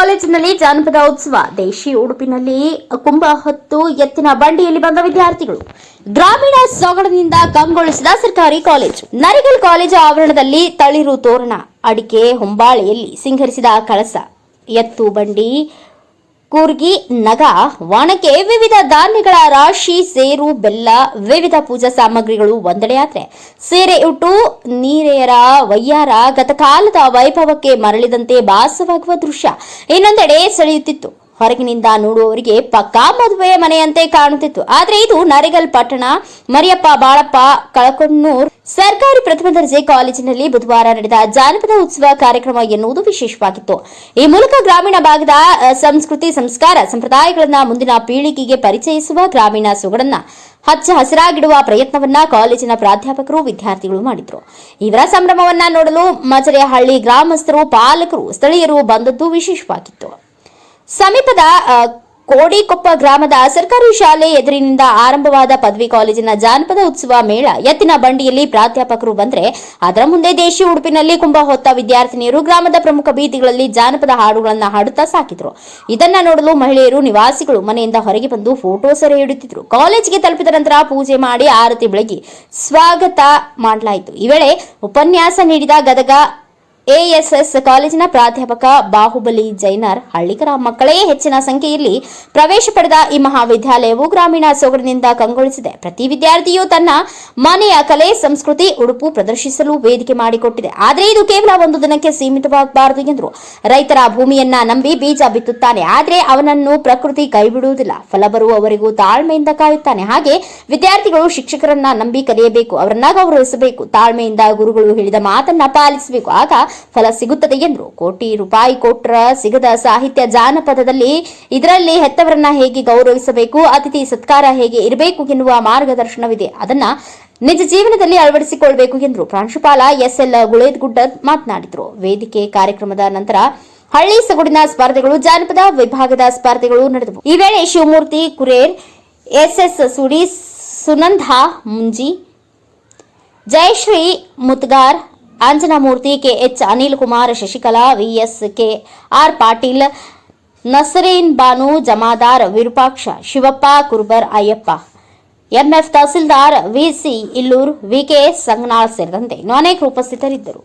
ಕಾಲೇಜಿನಲ್ಲಿ ಜಾನಪದ ಉತ್ಸವ. ದೇಶಿ ಉಡುಪಿನಲ್ಲಿ ಕುಂಭ ಹೊತ್ತು ಎತ್ತಿನ ಬಂಡಿಯಲ್ಲಿ ಬಂದ ವಿದ್ಯಾರ್ಥಿಗಳು. ಗ್ರಾಮೀಣ ಸೊಗಡಿನಿಂದ ಕಂಗೊಳಿಸಿದ ಸರ್ಕಾರಿ ಕಾಲೇಜು. ನರಿಗಲ್ ಕಾಲೇಜು ಆವರಣದಲ್ಲಿ ತಳಿರು ತೋರಣ, ಅಡಿಕೆ ಹೊಂಬಾಳೆಯಲ್ಲಿ ಸಿಂಗರಿಸಿದ ಕಳಸ, ಎತ್ತು ಬಂಡಿ, ಕೂರ್ಗಿ, ನಗ, ವಾಣಕೆ, ವಿವಿಧ ಧಾನ್ಯಗಳ ರಾಶಿ, ಸೇರು, ಬೆಲ್ಲ, ವಿವಿಧ ಪೂಜಾ ಸಾಮಗ್ರಿಗಳು ಒಂದೆಡೆಯಾದ್ರೆ ಸೀರೆ ಉಟ್ಟು ನೀರೆಯರ ವಯ್ಯಾರ ಗತಕಾಲದ ವೈಭವಕ್ಕೆ ಮರಳಿದಂತೆ ಭಾಸವಾಗುವ ದೃಶ್ಯ ಇನ್ನೊಂದೆಡೆ ಸೆಳೆಯುತ್ತಿತ್ತು. ಹೊರಗಿನಿಂದ ನೋಡುವವರಿಗೆ ಪಕ್ಕಾ ಮದುವೆ ಮನೆಯಂತೆ ಕಾಣುತ್ತಿತ್ತು. ಆದರೆ ಇದು ನರಿಗಲ್ ಪಟ್ಟಣ ಮರಿಯಪ್ಪ ಬಾಳಪ್ಪ ಕಳಕೊನ್ನೂರ್ ಸರ್ಕಾರಿ ಪ್ರಥಮ ದರ್ಜೆ ಕಾಲೇಜಿನಲ್ಲಿ ಬುಧವಾರ ನಡೆದ ಜಾನಪದ ಉತ್ಸವ ಕಾರ್ಯಕ್ರಮ ಎನ್ನುವುದು ವಿಶೇಷವಾಗಿತ್ತು. ಈ ಮೂಲಕ ಗ್ರಾಮೀಣ ಭಾಗದ ಸಂಸ್ಕೃತಿ, ಸಂಸ್ಕಾರ, ಸಂಪ್ರದಾಯಗಳನ್ನ ಮುಂದಿನ ಪೀಳಿಗೆಗೆ ಪರಿಚಯಿಸುವ, ಗ್ರಾಮೀಣ ಸೊಗಡನ್ನ ಹಚ್ಚ ಹಸಿರಾಗಿಡುವ ಪ್ರಯತ್ನವನ್ನ ಕಾಲೇಜಿನ ಪ್ರಾಧ್ಯಾಪಕರು, ವಿದ್ಯಾರ್ಥಿಗಳು ಮಾಡಿದ್ರು. ಇವರ ಸಂಭ್ರಮವನ್ನ ನೋಡಲು ಮಜರೆಹಳ್ಳಿ ಗ್ರಾಮಸ್ಥರು, ಪಾಲಕರು, ಸ್ಥಳೀಯರು ಬಂದದ್ದು ವಿಶೇಷವಾಗಿತ್ತು. ಸಮೀಪದ ಕೋಡಿಕೊಪ್ಪ ಗ್ರಾಮದ ಸರ್ಕಾರಿ ಶಾಲೆ ಎದುರಿನಿಂದ ಆರಂಭವಾದ ಪದವಿ ಕಾಲೇಜಿನ ಜಾನಪದ ಉತ್ಸವ ಮೇಳ ಎತ್ತಿನ ಬಂಡಿಯಲ್ಲಿ ಪ್ರಾಧ್ಯಾಪಕರು ಬಂದರೆ, ಅದರ ಮುಂದೆ ದೇಶಿ ಉಡುಪಿನಲ್ಲಿ ಕುಂಭ ಹೊತ್ತ ವಿದ್ಯಾರ್ಥಿನಿಯರು ಗ್ರಾಮದ ಪ್ರಮುಖ ಬೀದಿಗಳಲ್ಲಿ ಜಾನಪದ ಹಾಡುಗಳನ್ನು ಹಾಡುತ್ತಾ ಸಾಕಿದ್ರು. ಇದನ್ನ ನೋಡಲು ಮಹಿಳೆಯರು, ನಿವಾಸಿಗಳು ಮನೆಯಿಂದ ಹೊರಗೆ ಬಂದು ಫೋಟೋ ಸೆರೆ ಹಿಡಿಯುತ್ತಿದ್ರು. ಕಾಲೇಜಿಗೆ ತಲುಪಿದ ನಂತರ ಪೂಜೆ ಮಾಡಿ ಆರತಿ ಬೆಳಗಿ ಸ್ವಾಗತ ಮಾಡಲಾಯಿತು. ಈ ವೇಳೆ ಉಪನ್ಯಾಸ ನೀಡಿದ ಗದಗ ಎಎಸ್ಎಸ್ ಕಾಲೇಜಿನ ಪ್ರಾಧ್ಯಾಪಕ ಬಾಹುಬಲಿ ಜೈನರ್, ಹಳ್ಳಿಕರ ಮಕ್ಕಳೇ ಹೆಚ್ಚಿನ ಸಂಖ್ಯೆಯಲ್ಲಿ ಪ್ರವೇಶ ಪಡೆದ ಈ ಮಹಾವಿದ್ಯಾಲಯವು ಗ್ರಾಮೀಣ ಸೊಗಡಿನಿಂದ ಕಂಗೊಳಿಸಿದೆ. ಪ್ರತಿ ವಿದ್ಯಾರ್ಥಿಯು ತನ್ನ ಮನೆಯ ಕಲೆ, ಸಂಸ್ಕೃತಿ, ಉಡುಪು ಪ್ರದರ್ಶಿಸಲು ವೇದಿಕೆ ಮಾಡಿಕೊಟ್ಟಿದೆ. ಆದರೆ ಇದು ಕೇವಲ ಒಂದು ದಿನಕ್ಕೆ ಸೀಮಿತವಾಗಬಾರದು ಎಂದರು. ರೈತರ ಭೂಮಿಯನ್ನ ನಂಬಿ ಬೀಜ ಬಿತ್ತುತ್ತಾನೆ, ಆದರೆ ಅವನನ್ನು ಪ್ರಕೃತಿ ಕೈಬಿಡುವುದಿಲ್ಲ. ಫಲ ಬರುವವರೆಗೂ ತಾಳ್ಮೆಯಿಂದ ಕಾಯುತ್ತಾನೆ. ಹಾಗೆ ವಿದ್ಯಾರ್ಥಿಗಳು ಶಿಕ್ಷಕರನ್ನ ನಂಬಿ ಕಲಿಯಬೇಕು, ಅವರನ್ನ ಗೌರವಿಸಬೇಕು, ತಾಳ್ಮೆಯಿಂದ ಗುರುಗಳು ಹೇಳಿದ ಮಾತನ್ನ ಪಾಲಿಸಬೇಕು, ಆಗ ಫಲ ಸಿಗುತ್ತದೆ ಎಂದರು. ಕೋಟಿ ರೂಪಾಯಿ ಕೊಟ್ರ ಸಿಗದ ಸಾಹಿತ್ಯ ಜಾನಪದದಲ್ಲಿ ಇದರಲ್ಲಿ ಹೆತ್ತವರನ್ನ ಹೇಗೆ ಗೌರವಿಸಬೇಕು, ಅತಿಥಿ ಸತ್ಕಾರ ಹೇಗೆ ಇರಬೇಕು ಎನ್ನುವ ಮಾರ್ಗದರ್ಶನವಿದೆ. ಅದನ್ನ ನಿಜ ಜೀವನದಲ್ಲಿ ಅಳವಡಿಸಿಕೊಳ್ಳಬೇಕು ಎಂದರು. ಪ್ರಾಂಶುಪಾಲ ಎಸ್ಎಲ್ ಗುಳೇದಗುಡ್ಡ ಮಾತನಾಡಿದರು. ವೇದಿಕೆ ಕಾರ್ಯಕ್ರಮದ ನಂತರ ಹಳ್ಳಿ ಸೊಗಡಿನ ಸ್ಪರ್ಧೆಗಳು, ಜಾನಪದ ವಿಭಾಗದ ಸ್ಪರ್ಧೆಗಳು ನಡೆದವು. ಈ ವೇಳೆ Shivamurthy Kurer, SS Sudi, Sunanda Munji, Jayashree Mutgar, Anjanamurthy, KH Anil Kumar, Shashikala, VS KR Patil, Nasreen Banu, Jamadar Virupaksha, Shivappa Kurbar, Ayyappa, MF Tahsildar, VC Illur, VK Sanganal ಸೇರಿದಂತೆ ಅನೇಕರು ಉಪಸ್ಥಿತರಿದ್ದರು.